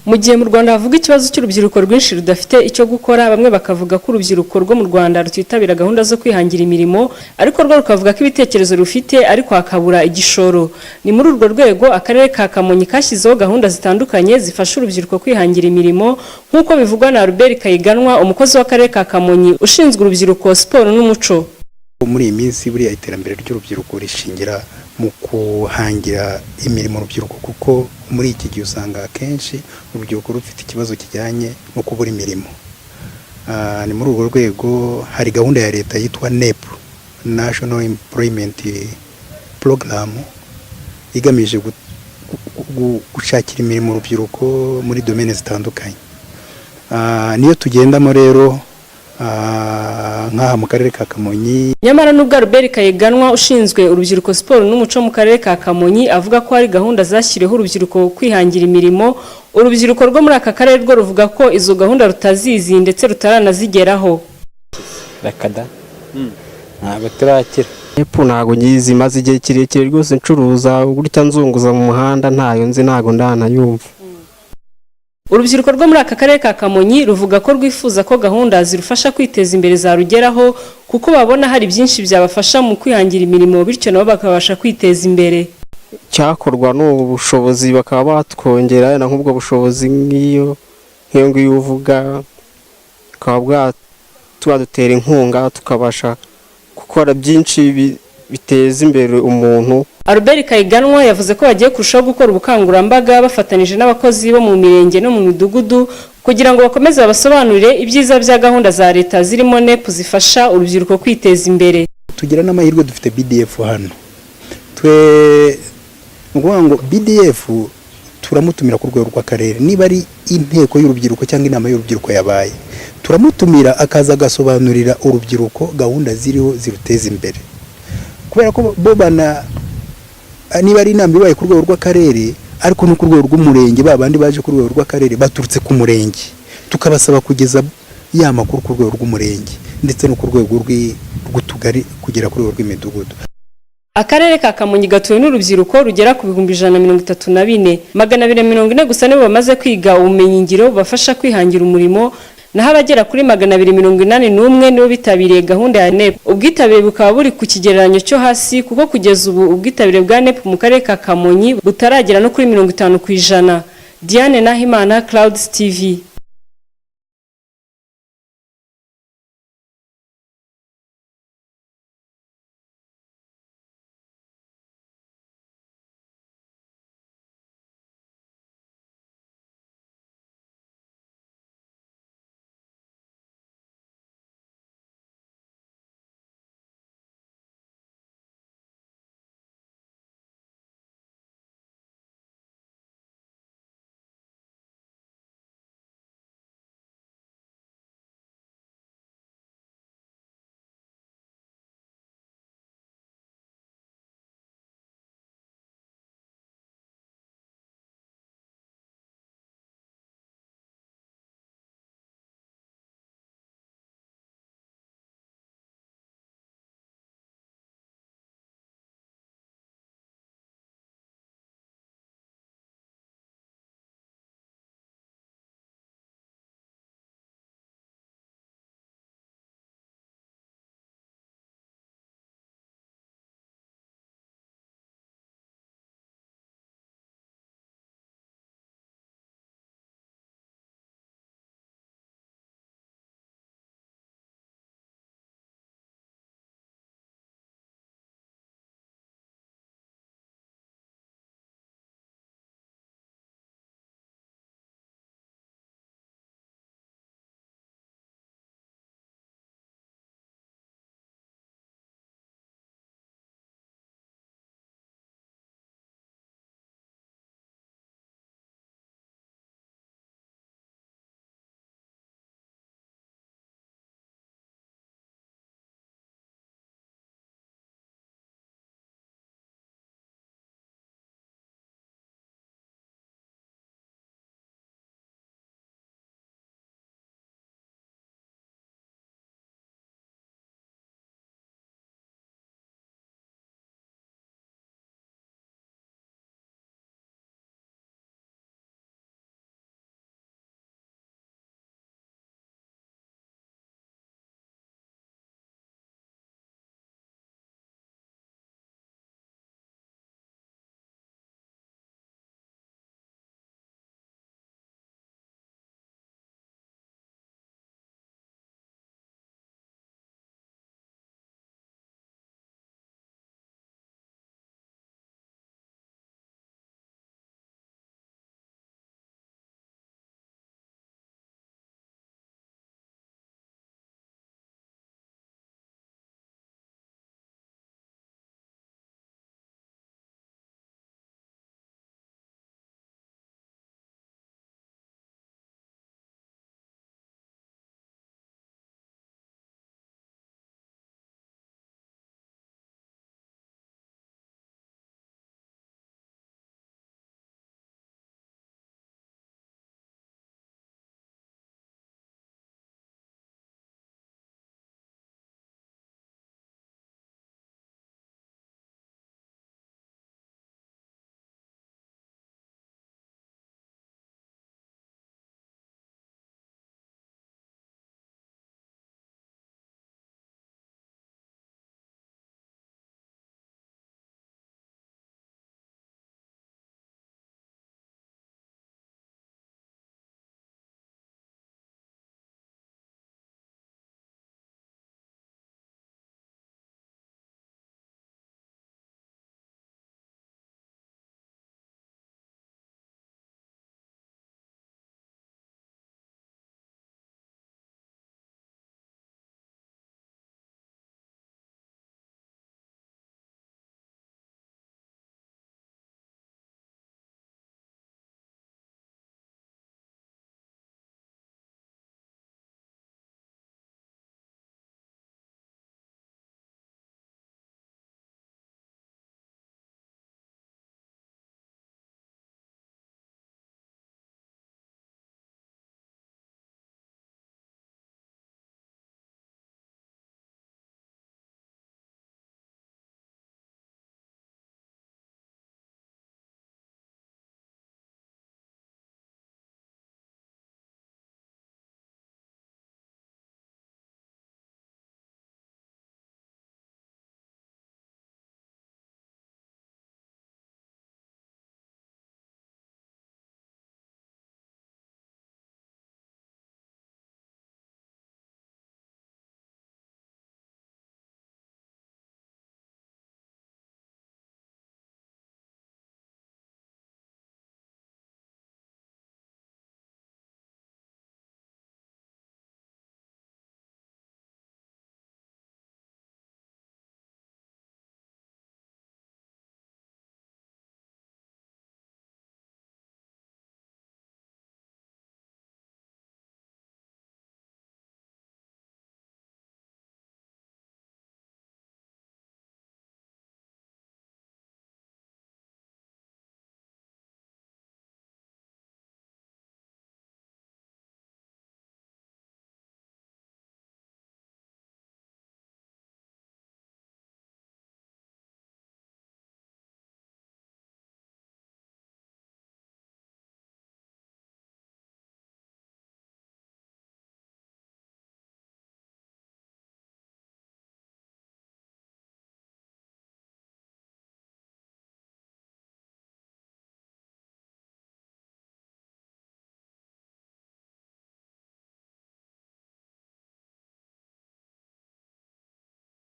Mu gihe mu Rwanda havuga ikibazo cy'urubyiruko rwinshi rudafite icyo gukora, bamwe bakavuga ko urubyiruko rwo mu Rwanda rutitabira gahunda zo kwihangira imirimo, ariko rwo rukavuga ko ibitekerezo rufite ariko hakabura igishoro. Ni muri urwo rwego akarere ka Kamonyi kashyizeho gahunda zitandukanye zifasha urubyiruko kwihangira imirimo, nk'uko bivugwa na Albert Kayiganwa, umukozi w'akarere ka Kamonyi ushinzwe urubyiruko, siporo n'umuco. Muri iyi minsi buriya iterambere ry'urubyiruko rishingira mu kuhangira imirimo urubyiruko, kuko muri iki gihe usanga akenshi urubyiruko rufite ikibazo kijyanye no kubura imirimo. Ni muri urwo rwego hari gahunda ya leta yitwa NEP, National Employment Program, igamije gushakira imirimo urubyiruko muri domaine zitandukanye. Niyo tugendamo rero nk'aha mu karere ka Kamonyi. Nyamara nubwo Albert Kayiganwa ushinzwe urubyiruko, siporo n'umuco mu karere ka Kamonyi avuga ko hari gahunda zashyiriweho urubyiruko kwihangira imirimo, urubyiruko rwo muri aka karere rwo ruvuga ko izo gahunda rutazizi ndetse rutaranazigeraho. Rakada ntabwo turakira. Ntabwo nyizi, maze igihe kirekire rwose ncuruza gutya nzunguza mu muhanda, ntayo nzi, ntabwo ndanayumva. Urubyiruko rwo muri aka karere ka Kamonyi ruvuga ko rwifuza ko gahunda zirufasha kwiteza imbere zarugeraho, kuko babona hari byinshi byabafasha mu kwihangira imirimo, bityo nabo bakabasha kwiteza imbere. Cyakorwa n'ubushobozi bakaba batwongera nk'ubwo bushobozi nk'iyo uvuga, bakaba badutera inkunga tukabasha gukora byinshi biteza imbere umuntu. Albert Kayiganwa yavuze ko bagiye kurushaho gukora ubukangurambaga bafatanije n'abakozi bo mu mirenge no mu midugudu, kugira ngo bakomeze babasobanurire ibyiza bya gahunda za leta zirimo NEP zifasha urubyiruko kwiteza imbere. Tugira n'amahirwe dufite BDF hano. Nguvuga ngo BDF turamutumira ku rwego rw'akarere, niba ari inteko y'urubyiruko cyangwa inama y'urubyiruko yabaye, turamutumira akaza agasobanurira urubyiruko gahunda ziriho ziruteza imbere, kubera ko bo niba ari inama ibaye ku rwego rw'akarere ariko no ku rwego rw'umurenge, babandi baje ku rwego rw'akarere baturutse ku murenge, tukabasaba kugeza ya makuru ku rwego rw'umurenge ndetse no ku rwego rw'utugari kugera ku rwego rw'imidugudu. Akarere ka Kamonyi gatuwe n'urubyiruko rugera ku 134, 240 gusa nibo bamaze kwiga ubumenyi ngiro bafasha kwihangira umurimo, naho abagera kuri 281 nibo bitabiriye gahunda ya NEP. Ubwitabire bukaba buri ku kigereranyo cyo hasi, kuko kugeza ubu ubwitabire bwa NEP mu karere ka Kamonyi butaragera no kuri 50%. Diane Nahimana, Clouds TV.